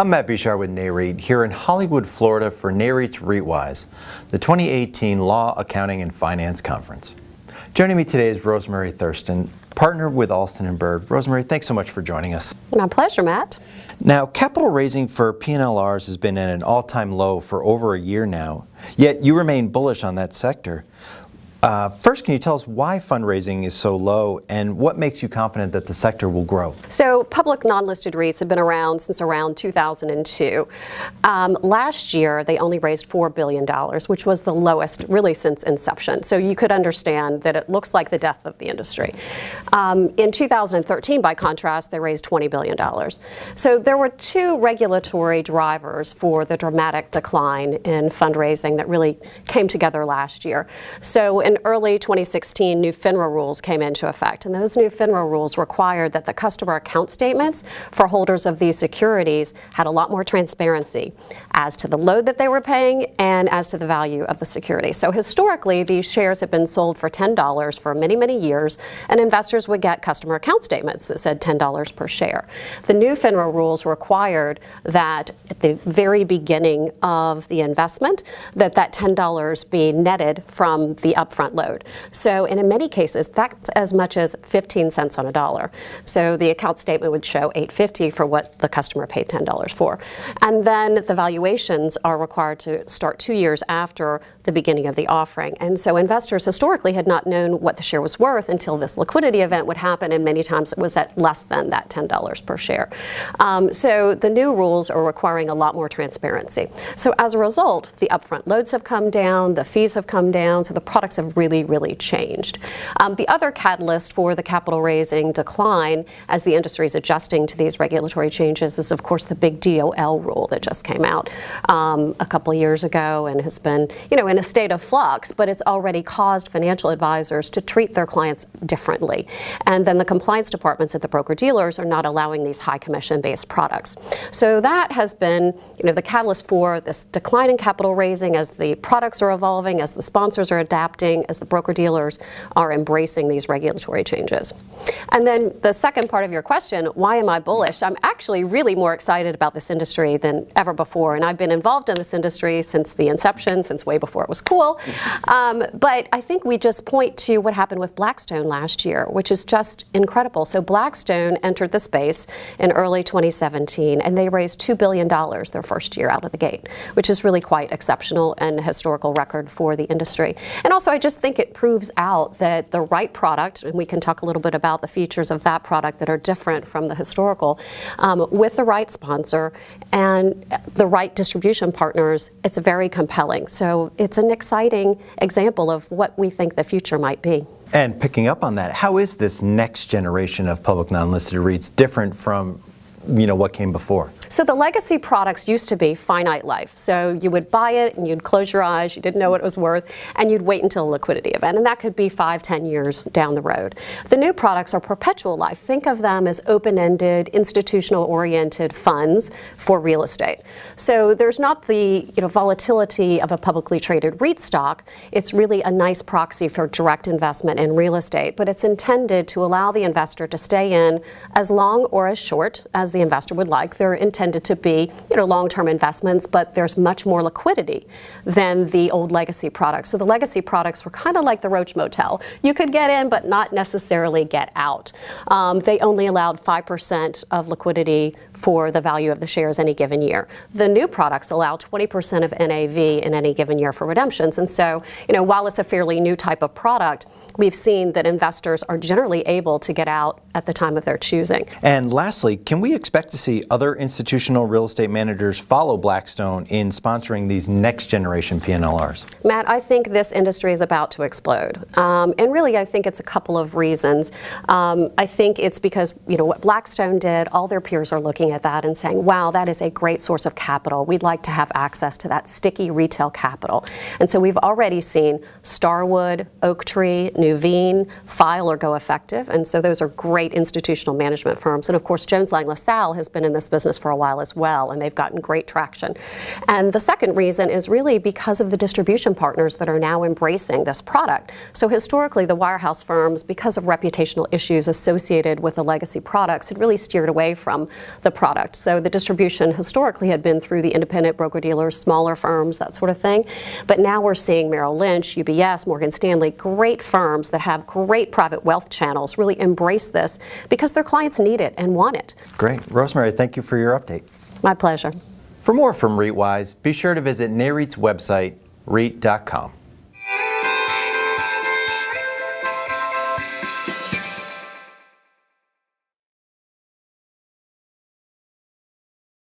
I'm Matt Bishar with Nareit here in Hollywood, Florida for Nareit's REITwise, the 2018 Law, Accounting, and Finance Conference. Joining me today is Rosemarie Thurston, partner with Alston Bird. Rosemarie, thanks so much for joining us. My pleasure, Matt. Now, capital raising for PNLRs has been at an all-time low for over a year now, yet you remain bullish on that sector. First, can you tell us why fundraising is so low and what makes you confident that the sector will grow? So public non-listed REITs have been around since around 2002. Last year, they only raised $4 billion, which was the lowest really since inception. So you could understand that it looks like the death of the industry. In 2013, by contrast, they raised $20 billion. So there were two regulatory drivers for the dramatic decline in fundraising that really came together last year. So in early 2016, new FINRA rules came into effect, and those new FINRA rules required that the customer account statements for holders of these securities had a lot more transparency as to the load that they were paying and as to the value of the security. So historically, these shares have been sold for $10 for many, many years, and investors would get customer account statements that said $10 per share. The new FINRA rules required that at the very beginning of the investment, that $10 be netted from the upfront load. So in many cases, that's as much as 15 cents on a dollar. So the account statement would show $8.50 for what the customer paid $10 for. And then the valuations are required to start 2 years after the beginning of the offering. And so investors historically had not known what the share was worth until this liquidity event would happen, and many times it was at less than that $10 per share. So the new rules are requiring a lot more transparency. So as a result, the upfront loads have come down, the fees have come down, so the products have really changed. The other catalyst for the capital raising decline as the industry is adjusting to these regulatory changes is, of course, the big DOL rule that just came out a couple of years ago and has been, in a state of flux, but it's already caused financial advisors to treat their clients differently. And then the compliance departments at the broker-dealers are not allowing these high commission-based products. So that has been, the catalyst for this decline in capital raising as the products are evolving, as the sponsors are adapting, as the broker-dealers are embracing these regulatory changes. And then the second part of your question, why am I bullish? I'm actually really more excited about this industry than ever before, and I've been involved in this industry since the inception, since way before it was cool. But I think we just point to what happened with Blackstone last year, which is just incredible. So Blackstone entered the space in early 2017, and they raised $2 billion their first year out of the gate, which is really quite exceptional and a historical record for the industry. And also, I just think it proves out that the right product, and we can talk a little bit about the features of that product that are different from the historical, with the right sponsor and the right distribution partners, it's very compelling. So it's an exciting example of what we think the future might be. And picking up on that, how is this next generation of public non-listed REITs different from what came before? So the legacy products used to be finite life. So you would buy it and you'd close your eyes, you didn't know what it was worth, and you'd wait until a liquidity event. And that could be 5-10 years down the road. The new products are perpetual life. Think of them as open-ended, institutional-oriented funds for real estate. So there's not the volatility of a publicly traded REIT stock. It's really a nice proxy for direct investment in real estate, but it's intended to allow the investor to stay in as long or as short as the investor would like. They're intended to be, long-term investments, but there's much more liquidity than the old legacy products. So the legacy products were kind of like the Roach Motel. You could get in, but not necessarily get out. They only allowed 5% of liquidity for the value of the shares any given year. The new products allow 20% of NAV in any given year for redemptions. And so, while it's a fairly new type of product, we've seen that investors are generally able to get out at the time of their choosing. And lastly, can we expect to see other institutional real estate managers follow Blackstone in sponsoring these next generation PNLRs? Matt, I think this industry is about to explode. And really, I think it's a couple of reasons. I think it's because, what Blackstone did, all their peers are looking at that and saying, wow, that is a great source of capital. We'd like to have access to that sticky retail capital. And so we've already seen Starwood, Oaktree, Nuveen, File, or Go Effective. And so those are great institutional management firms. And of course, Jones Lang LaSalle has been in this business for a while as well, and they've gotten great traction. And the second reason is really because of the distribution partners that are now embracing this product. So historically, the wirehouse firms, because of reputational issues associated with the legacy products, had really steered away from the product. So the distribution historically had been through the independent broker-dealers, smaller firms, that sort of thing. But now we're seeing Merrill Lynch, UBS, Morgan Stanley, great firms that have great private wealth channels really embrace this because their clients need it and want it. Great. Rosemarie, thank you for your update. My pleasure. For more from REITwise, be sure to visit Nareit's website, REIT.com.